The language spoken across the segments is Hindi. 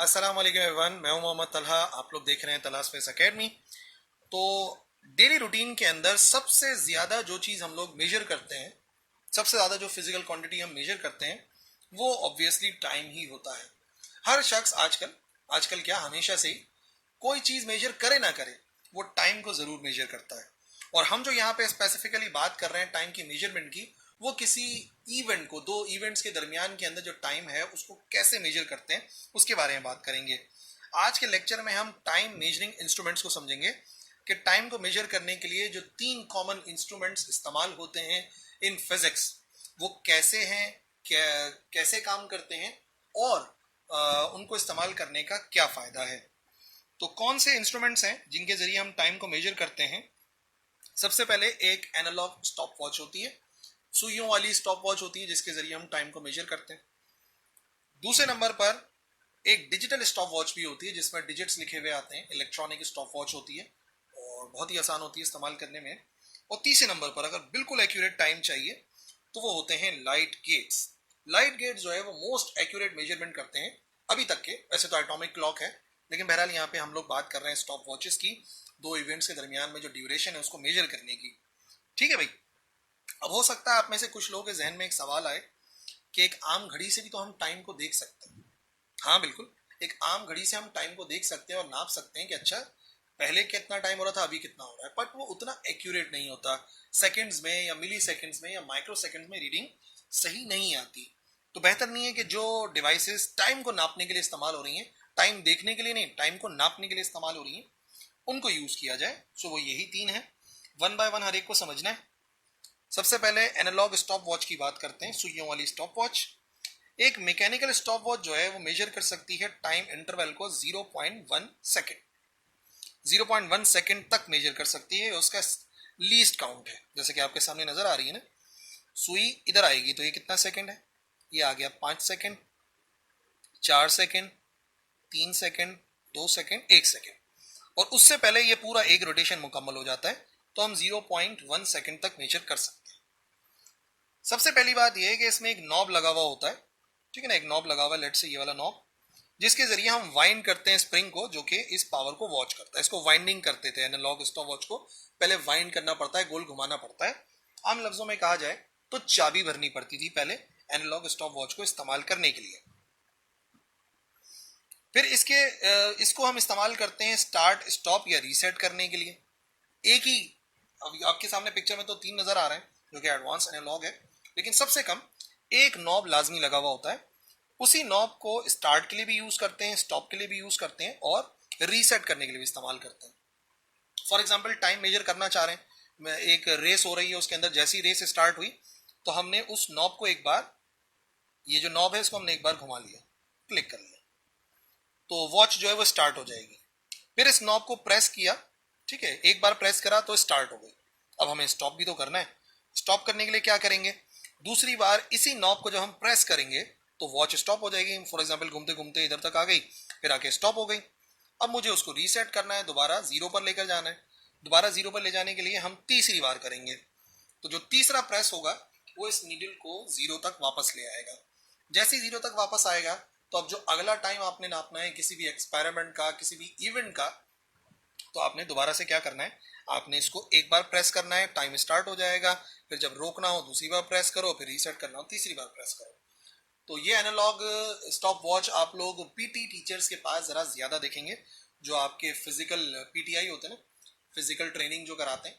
अस्सलाम वालेकुम एवरीवन, मैं हूं मोहम्मद तलहा। आप लोग देख रहे हैं तलहा स्पेस एकेडमी। तो डेली रूटीन के अंदर सबसे ज़्यादा जो चीज़ हम लोग मेजर करते हैं, सबसे ज़्यादा जो फिजिकल क्वांटिटी हम मेजर करते हैं, वो ऑब्वियसली टाइम ही होता है। हर शख्स आजकल आजकल क्या, हमेशा से ही कोई चीज़ मेजर करे ना करे, वो टाइम को ज़रूर मेजर करता है। और हम जो यहाँ पे स्पेसिफिकली बात कर रहे हैं टाइम की मेजरमेंट की, वो किसी इवेंट को, दो इवेंट्स के दरमियान के अंदर जो टाइम है उसको कैसे मेजर करते हैं उसके बारे में बात करेंगे। आज के लेक्चर में हम टाइम मेजरिंग इंस्ट्रूमेंट्स को समझेंगे कि टाइम को मेजर करने के लिए जो तीन कॉमन इंस्ट्रूमेंट्स इस्तेमाल होते हैं इन फिजिक्स, वो कैसे हैं, कैसे काम करते हैं, और उनको इस्तेमाल करने का क्या फ़ायदा है। तो कौन से इंस्ट्रूमेंट्स हैं जिनके ज़रिए हम टाइम को मेजर करते हैं? सबसे पहले एक एनालॉग स्टॉप वॉच होती है, सुइयों वाली स्टॉप वॉच होती है जिसके ज़रिए हम टाइम को मेजर करते हैं। दूसरे नंबर पर एक डिजिटल स्टॉप वॉच भी होती है जिसमें डिजिट्स लिखे हुए आते हैं, इलेक्ट्रॉनिक स्टॉप वॉच होती है और बहुत ही आसान होती है इस्तेमाल करने में। और तीसरे नंबर पर अगर बिल्कुल एक्यूरेट टाइम चाहिए तो वो होते हैं लाइट गेट्स। लाइट गेट्स जो है वो मोस्ट एक्यूरेट मेजरमेंट करते हैं अभी तक के। वैसे तो एटॉमिक क्लॉक है, लेकिन बहरहाल यहाँ पे हम लोग बात कर रहे हैं स्टॉप वॉचेस की, दो इवेंट्स के दरमियान में जो ड्यूरेशन है उसको मेजर करने की। ठीक है भाई। अब हो सकता है आप में से कुछ लोगों के जहन में एक सवाल आए कि एक आम घड़ी से भी तो हम टाइम को देख सकते हैं। हाँ बिल्कुल, एक आम घड़ी से हम टाइम को देख सकते हैं और नाप सकते हैं कि अच्छा पहले कितना टाइम हो रहा था, अभी कितना हो रहा है, बट वो उतना एक्यूरेट नहीं होता। सेकंड्स में या मिली सेकंड्स में या माइक्रो सेकंड्स में रीडिंग सही नहीं आती। तो बेहतर नहीं है कि जो डिवाइसेस टाइम को नापने के लिए इस्तेमाल हो रही हैं, टाइम देखने के लिए नहीं, टाइम को नापने के लिए इस्तेमाल हो रही हैं, उनको यूज किया जाए। सो वो यही तीन है, वन बाय वन हर एक को समझना है। सबसे पहले एनालॉग स्टॉप वॉच की बात करते हैं, सुइयों वाली स्टॉप वॉच। एक मैकेनिकल स्टॉप वॉच जो है वो मेजर कर सकती है टाइम इंटरवल को 0.1 सेकेंड, 0.1 सेकेंड तक मेजर कर सकती है। उसका लीस्ट काउंट है, जैसे कि आपके सामने नजर आ रही है ना, सुई इधर आएगी तो ये कितना सेकेंड है, ये आ गया 5 second, 4 second, 3 second, 2 second, 1 second. और उससे पहले ये पूरा एक रोटेशन मुकम्मल हो जाता है, तो हम 0.1 सेकेंड तक मेजर कर सकते हैं। सबसे पहली बात यह है कि इसमें एक नॉब लगा हुआ होता है, ठीक है ना, एक नॉब लगा हुआ है, लेट से ये वाला नॉब, जिसके जरिए हम वाइंड करते हैं स्प्रिंग को, जो कि इस पावर को वॉच करता है। इसको वाइंडिंग करते थे एनालॉग स्टॉप वॉच को, पहले वाइंड करना पड़ता है, गोल घुमाना पड़ता है। आम लफ्जों में कहा जाए तो चाबी भरनी पड़ती थी पहले एनालॉग स्टॉप वॉच को इस्तेमाल करने के लिए। फिर इसको हम इस्तेमाल करते हैं स्टार्ट, स्टॉप या रीसेट करने के लिए। एक ही, अभी आपके सामने पिक्चर में तो तीन नजर आ रहे हैं जो कि एडवांस एनालॉग है, लेकिन सबसे कम एक नॉब लाजमी लगा हुआ होता है। उसी नॉब को स्टार्ट के लिए भी यूज करते हैं, स्टॉप के लिए भी यूज करते हैं और रीसेट करने के लिए भी इस्तेमाल करते हैं। फॉर एग्जाम्पल टाइम मेजर करना चाह रहे हैं, एक रेस हो रही है, उसके अंदर जैसी रेस स्टार्ट हुई तो हमने उस नॉब को एक बार, ये जो नॉब है इसको हमने एक बार घुमा लिया, क्लिक कर लिया, तो वॉच जो है वो स्टार्ट हो जाएगी। फिर इस नॉब को प्रेस किया, ठीक है, एक बार प्रेस करा तो स्टार्ट हो गई। अब हमें स्टॉप भी तो करना है। स्टॉप करने के लिए क्या करेंगे, दूसरी बार इसी नॉब को जब हम प्रेस करेंगे तो वॉच स्टॉप हो जाएगी। फॉर एग्जाम्पल घूमते घूमते इधर तक आ गई, फिर आके स्टॉप हो गई। अब मुझे उसको रीसेट करना है, दोबारा जीरो पर लेकर जाना है। दोबारा जीरो पर ले जाने के लिए हम तीसरी बार करेंगे, तो जो तीसरा प्रेस होगा वो इस नीडल को जीरो तक वापस ले आएगा। जैसे ही जीरो तक वापस आएगा तो अब जो अगला टाइम आपने नापना है किसी भी एक्सपेरिमेंट का, किसी भी इवेंट का, तो आपने दोबारा से क्या करना है, आपने इसको एक बार प्रेस करना है, टाइम स्टार्ट हो जाएगा। फिर जब रोकना हो दूसरी बार प्रेस करो, फिर रीसेट करना हो तीसरी बार प्रेस करो। तो ये एनालॉग स्टॉप वॉच आप लोग पीटी टीचर्स के पास ज़रा ज़्यादा देखेंगे, जो आपके फिजिकल पीटीआई होते हैं ना, फिजिकल ट्रेनिंग जो कराते हैं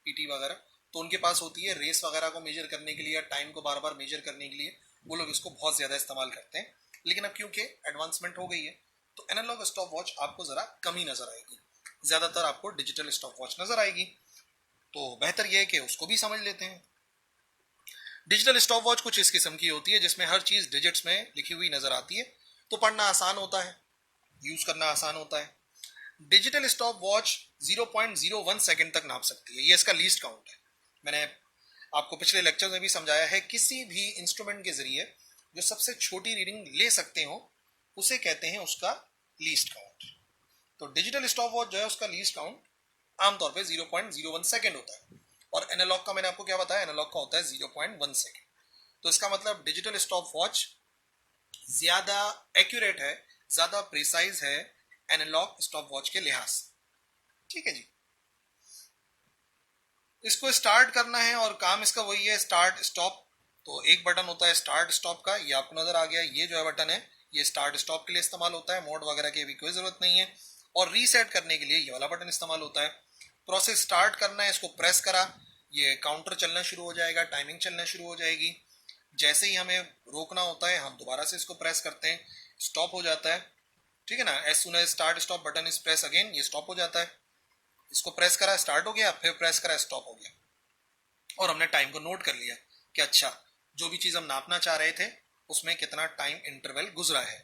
पीटी वगैरह, तो उनके पास होती है रेस वगैरह को मेजर करने के लिए, टाइम को बार बार मेजर करने के लिए, वो लोग इसको बहुत ज़्यादा इस्तेमाल करते हैं। लेकिन अब क्योंकि एडवांसमेंट हो गई है तो एनालॉग स्टॉप वॉच आपको ज़रा कम ही नज़र आएगी, ज़्यादातर आपको डिजिटल स्टॉप वॉच नज़र आएगी। तो बेहतर यह है कि उसको भी समझ लेते हैं। डिजिटल स्टॉप वॉच कुछ इस किस्म की होती है जिसमें हर चीज डिजिट्स में लिखी हुई नजर आती है, तो पढ़ना आसान होता है, यूज करना आसान होता है। डिजिटल स्टॉप वॉच 0.01 सेकेंड तक नाप सकती है, ये इसका लीस्ट काउंट है। मैंने आपको पिछले लेक्चर में भी समझाया है, किसी भी इंस्ट्रूमेंट के जरिए जो सबसे छोटी रीडिंग ले सकते हो उसे कहते हैं उसका लीस्ट काउंट। तो डिजिटल स्टॉप वॉच जो है उसका लीस्ट काउंट आमतौर पे 0.01 सेकेंड होता है, और एनालॉग का मैंने आपको क्या बताया, एनालॉग का होता है 0.1 सेकेंड। तो इसका मतलब डिजिटल स्टॉप वॉच ज्यादा एक्यूरेट है, ज्यादा प्रिसाइज है एनालॉग स्टॉप वॉच के लिहाज से। ठीक है जी, इसको स्टार्ट करना है और काम इसका वही है, स्टार्ट स्टॉप। तो एक बटन होता है स्टार्ट स्टॉप का, ये आपको नजर आ गया, ये जो है बटन है ये स्टार्ट स्टॉप के लिए इस्तेमाल होता है, मोड वगैरह की भी कोई जरूरत नहीं है। और रीसेट करने के लिए ये वाला बटन इस्तेमाल होता है। प्रोसेस स्टार्ट करना है, इसको प्रेस करा, ये काउंटर चलना शुरू हो जाएगा, टाइमिंग चलना शुरू हो जाएगी। जैसे ही हमें रोकना होता है हम दोबारा से इसको प्रेस करते हैं, स्टॉप हो जाता है। ठीक है ना, as soon as start stop button is press again, ये स्टॉप हो जाता है। इसको प्रेस करा स्टार्ट हो गया, फिर प्रेस करा स्टॉप हो गया। और हमने टाइम को नोट कर लिया कि अच्छा जो भी चीज हम नापना चाह रहे थे उसमें कितना टाइम इंटरवल गुजरा है।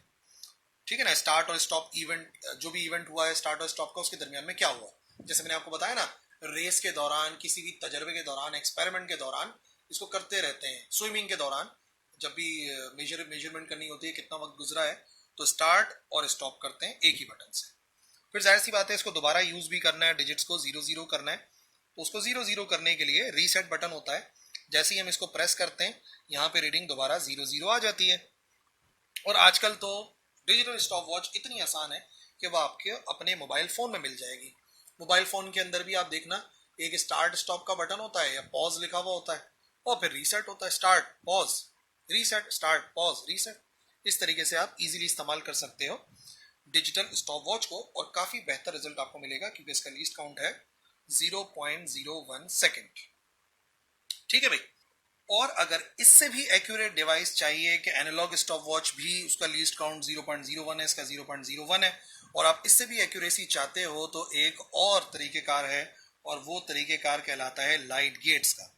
ठीक है ना, स्टार्ट और स्टॉप इवेंट, जो भी इवेंट हुआ है स्टार्ट और स्टॉप का, उसके दरमियान में क्या हुआ। जैसे मैंने आपको बताया ना, रेस के दौरान, किसी भी तजर्बे के दौरान, एक्सपेरिमेंट के दौरान इसको करते रहते हैं। स्विमिंग के दौरान जब भी मेजरमेंट करनी होती है कितना वक्त गुजरा है, तो स्टार्ट और स्टॉप करते हैं एक ही बटन से। फिर जाहिर सी बात है इसको दोबारा यूज भी करना है, डिजिट्स को 0 0 करना है, तो उसको 0 0 करने के लिए रीसेट बटन होता है। जैसे ही हम इसको प्रेस करते हैं यहाँ पे रीडिंग दोबारा 0 0 आ जाती है। और आजकल तो डिजिटल स्टॉप वॉच इतनी आसान है कि वो आपके अपने मोबाइल फोन में मिल जाएगी। मोबाइल फोन के अंदर भी आप देखना एक स्टार्ट स्टॉप का बटन होता है या पॉज लिखा हुआ होता है, और फिर रीसेट होता है, start pause reset, start pause reset. इस तरीके से आप इजीली इस्तेमाल कर सकते हो डिजिटल स्टॉप वॉच को, और काफी बेहतर रिजल्ट आपको मिलेगा क्योंकि इसका लीस्ट काउंट है 0.01 सेकेंड। ठीक है भाई, और अगर इससे भी एक्यूरेट डिवाइस चाहिए कि एनालॉग स्टॉप वॉच भी उसका लीस्ट काउंट 0.01 है, इसका 0.01 है, और आप इससे भी एक्यूरेसी चाहते हो तो एक और तरीकेकार है, और वो तरीकेकार कहलाता है लाइट गेट्स का।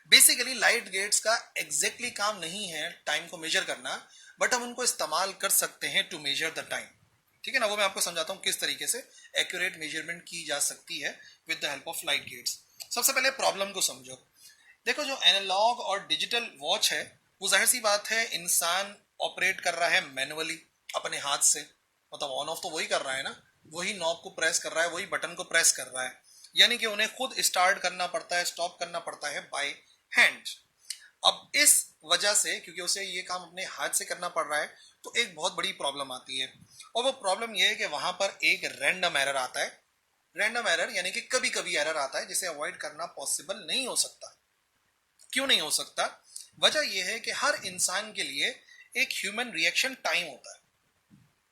बेसिकली लाइट गेट्स का एग्जैक्टली काम नहीं है टाइम को मेजर करना, बट हम उनको इस्तेमाल कर सकते हैं टू मेजर द टाइम। ठीक है ना, वो मैं आपको समझाता हूँ किस तरीके से एक्यूरेट मेजरमेंट की जा सकती है with the help of light gates. सबसे पहले प्रॉब्लम को समझो। देखो जो एनालॉग और डिजिटल वॉच है वो जाहिर सी बात है इंसान ऑपरेट कर रहा है मैनुअली अपने हाथ से, मतलब ऑन ऑफ तो वही कर रहा है ना, वही नॉब को प्रेस कर रहा है, वही बटन को प्रेस कर रहा है, यानी कि उन्हें खुद स्टार्ट करना पड़ता है, स्टॉप करना पड़ता है बाय हैंड। अब इस वजह से क्योंकि उसे ये काम अपने हाथ से करना पड़ रहा है तो एक बहुत बड़ी प्रॉब्लम आती है, और वो प्रॉब्लम ये है कि वहां पर एक रैंडम एरर आता है। रैंडम एरर यानी कि कभी कभी एरर आता है जिसे अवॉइड करना पॉसिबल नहीं हो सकता। क्यों नहीं हो सकता? वजह यह है कि हर इंसान के लिए एक ह्यूमन रिएक्शन टाइम होता है।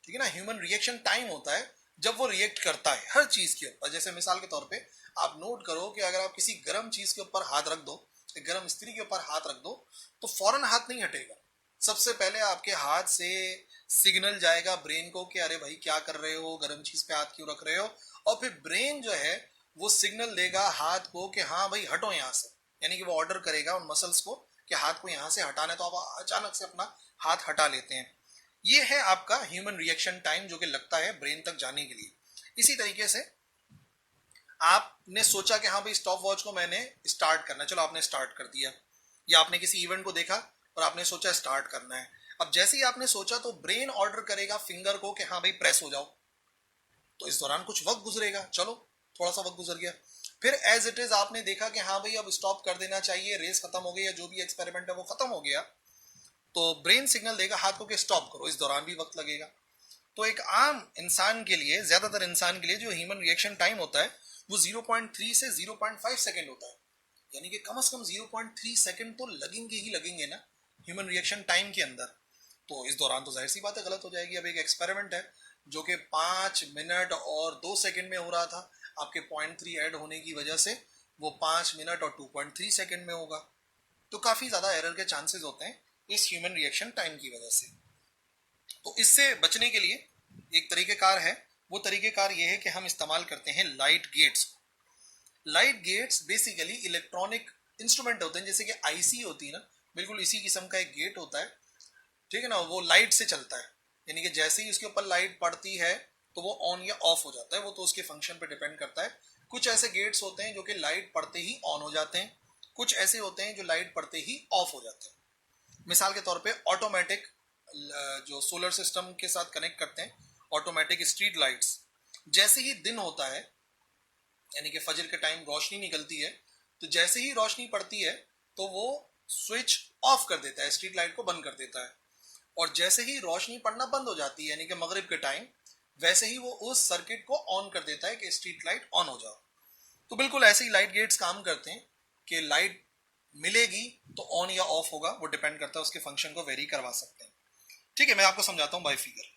ठीक है ना, ह्यूमन रिएक्शन टाइम होता है जब वो रिएक्ट करता है हर चीज के ऊपर। जैसे मिसाल के तौर पे आप नोट करो कि अगर आप किसी गर्म चीज के ऊपर हाथ रख दो, गर्म स्त्री के ऊपर हाथ रख दो, तो फौरन हाथ नहीं हटेगा। सबसे पहले आपके हाथ से सिग्नल जाएगा ब्रेन को कि अरे भाई क्या कर रहे हो, गर्म चीज पे हाथ क्यों रख रहे हो, और फिर ब्रेन जो है वो सिग्नल देगा हाथ को कि हाँ भाई हटो यहाँ से, यानी कि वो ऑर्डर करेगा उन मसल्स को कि हाथ को यहाँ से हटाना है, तो आप अचानक से अपना हाथ हटा लेते हैं। ये है आपका ह्यूमन रिएक्शन टाइम जो कि लगता है ब्रेन तक जाने के लिए। इसी तरीके से आपने सोचा कि हाँ भाई स्टॉप वॉच को मैंने स्टार्ट करना है, चलो आपने स्टार्ट कर दिया, या आपने किसी इवेंट को देखा और आपने सोचा स्टार्ट करना है। अब जैसे ही आपने सोचा तो ब्रेन ऑर्डर करेगा फिंगर को कि हाँ भाई प्रेस हो जाओ, तो इस दौरान कुछ वक्त गुजरेगा, चलो थोड़ा सा वक्त गुजर गया, फिर एज इट इज आपने देखा कि हाँ भाई अब स्टॉप कर देना चाहिए, रेस खत्म हो गई या जो भी एक्सपेरिमेंट है वो खत्म हो गया, तो ब्रेन सिग्नल देगा हाथ को कि स्टॉप करो, इस दौरान भी वक्त लगेगा। तो एक आम इंसान के लिए, ज्यादातर इंसान के लिए जो ह्यूमन रिएक्शन टाइम होता है वो 0.3 से 0.5 सेकेंड होता है, यानी कि कम से कम 0.3 सेकेंड तो लगेंगे ही लगेंगे ना ह्यूमन रिएक्शन टाइम के अंदर। तो इस दौरान तो जाहिर सी बात है गलत हो जाएगी। अब एक एक्सपेरिमेंट है जो कि 5 मिनट और 2 सेकेंड में हो रहा था, आपके 0.3 ऐड होने की वजह से वो 5 मिनट और 2.3 सेकेंड में होगा, तो काफी ज्यादा एरर के चांसेस होते हैं इस ह्यूमन रिएक्शन टाइम की वजह से। तो इससे बचने के लिए एक तरीकेकार है, वो तरीकेकार ये है कि हम इस्तेमाल करते हैं light gates. Light gates basically electronic instrument होते हैं, जैसे कि आईसी होती है ना, बिल्कुल इसी किस्म का एक गेट होता है। ठीक है ना, वो लाइट से चलता है, यानी कि जैसे ही उसके ऊपर लाइट पड़ती है तो वो ऑन या ऑफ हो जाता है, वो तो उसके फंक्शन पे डिपेंड करता है। कुछ ऐसे गेट्स होते हैं जो कि लाइट पड़ते ही ऑन हो जाते हैं, कुछ ऐसे होते हैं जो लाइट पड़ते ही ऑफ हो जाते हैं। मिसाल के तौर पे ऑटोमेटिक जो सोलर सिस्टम के साथ कनेक्ट करते हैं, ऑटोमेटिक स्ट्रीट लाइट्स, जैसे ही दिन होता है यानी कि फजर के टाइम रोशनी निकलती है, तो जैसे ही रोशनी पड़ती है तो वो स्विच ऑफ कर देता है, स्ट्रीट लाइट को बंद कर देता है। और जैसे ही रोशनी पड़ना बंद हो जाती है यानी कि मगरिब के टाइम, वैसे ही वो उस सर्किट को ऑन कर देता है कि स्ट्रीट लाइट ऑन हो जाओ। तो बिल्कुल ऐसे ही लाइट गेट्स काम करते हैं कि लाइट मिलेगी तो ऑन या ऑफ होगा, वो डिपेंड करता है, उसके फंक्शन को वेरी करवा सकते हैं। ठीक है, मैं आपको समझाता हूँ बाय फिगर।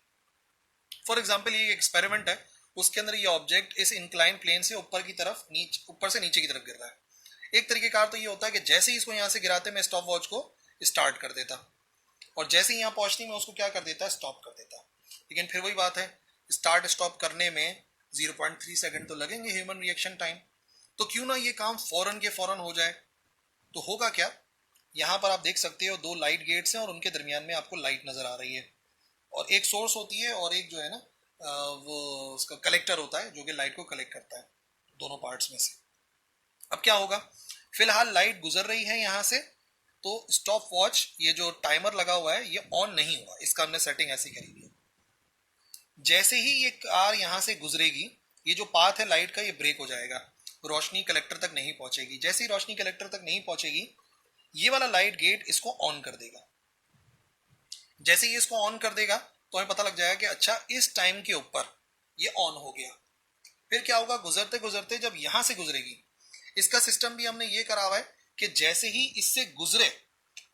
फॉर एग्जाम्पल ये एक्सपेरिमेंट है, उसके अंदर ये ऑब्जेक्ट इस इंक्लाइन प्लेन से ऊपर की तरफ ऊपर से नीचे की तरफ गिर रहा है। एक तरीके कार तो ये होता है कि जैसे ही इसको यहाँ से गिराते मैं स्टॉप वॉच को स्टार्ट कर देता, और जैसे ही यहाँ पहुंचती मैं उसको क्या कर देता, स्टॉप कर देता। लेकिन फिर वही बात है, स्टार्ट स्टॉप करने में 0.3 सेकंड तो लगेंगे ह्यूमन रिएक्शन टाइम, तो क्यों ना ये काम फौरन के फौरन हो जाए। तो होगा क्या, यहाँ पर आप देख सकते हो दो लाइट गेट्स हैं और उनके दरमियान में आपको लाइट नजर आ रही है, और एक सोर्स होती है और एक जो है ना वो उसका कलेक्टर होता है जो कि लाइट को कलेक्ट करता है, दोनों पार्ट्स में से। अब क्या होगा, फिलहाल लाइट गुजर रही है यहाँ से, तो स्टॉप वॉच ये जो टाइमर लगा हुआ है ये ऑन नहीं हुआ, इसका हमने सेटिंग ऐसी करी है। जैसे ही ये कार यहाँ से गुजरेगी, ये जो पाथ है लाइट का ये ब्रेक हो जाएगा, रोशनी कलेक्टर तक नहीं पहुंचेगी। जैसे ही रोशनी कलेक्टर तक नहीं पहुंचेगी, ये वाला लाइट गेट इसको ऑन कर देगा। जैसे ही इसको ऑन कर देगा तो हमें पता लग जाएगा कि अच्छा इस टाइम के ऊपर ये ऑन हो गया। फिर क्या होगा, गुजरते गुजरते जब यहां से गुजरेगी, इसका सिस्टम भी हमने ये करा हुआ है कि जैसे ही इससे गुजरे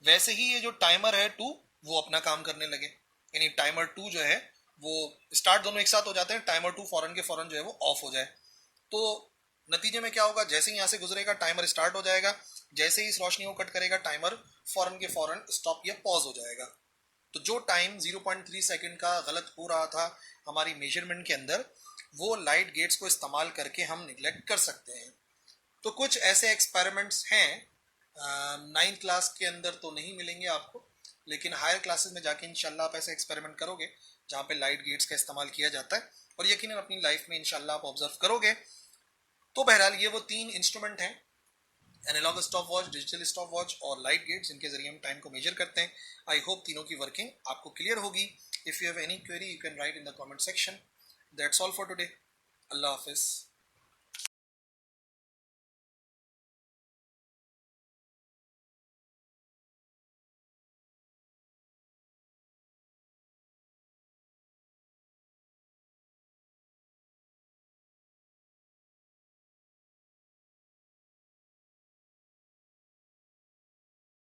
वैसे ही ये जो टाइमर है 2 वो अपना काम करने लगे, यानी टाइमर 2 जो है वो स्टार्ट, दोनों एक साथ हो जाते हैं, टाइमर 2 फौरन के फौरन जो है वो ऑफ हो जाए। तो नतीजे में क्या होगा, जैसे ही यहाँ से गुजरेगा टाइमर स्टार्ट हो जाएगा, जैसे ही इस रोशनी को कट करेगा टाइमर फौरन के फौरन स्टॉप या पॉज हो जाएगा। तो जो टाइम 0.3 सेकंड का गलत हो रहा था हमारी मेजरमेंट के अंदर, वो लाइट गेट्स को इस्तेमाल करके हम निगलेक्ट कर सकते हैं। तो कुछ ऐसे एक्सपेरिमेंट्स हैं, 9th क्लास के अंदर तो नहीं मिलेंगे आपको, लेकिन हायर क्लासेस में जाके इंशाल्लाह आप ऐसे एक्सपेरिमेंट करोगे जहाँ पे लाइट गेट्स का इस्तेमाल किया जाता है, और यकीनन अपनी लाइफ में इंशाल्लाह आप ऑब्जर्व करोगे। तो बहरहाल ये वो 3 इंस्ट्रूमेंट हैं, analogue stop watch, digital stop watch और लाइट गेट, जिनके जरिए हम टाइम को मेजर करते हैं। आई होप तीनों की वर्किंग आपको क्लियर होगी। If you have any query you can write in the comment section. That's all for today. Allah Hafiz.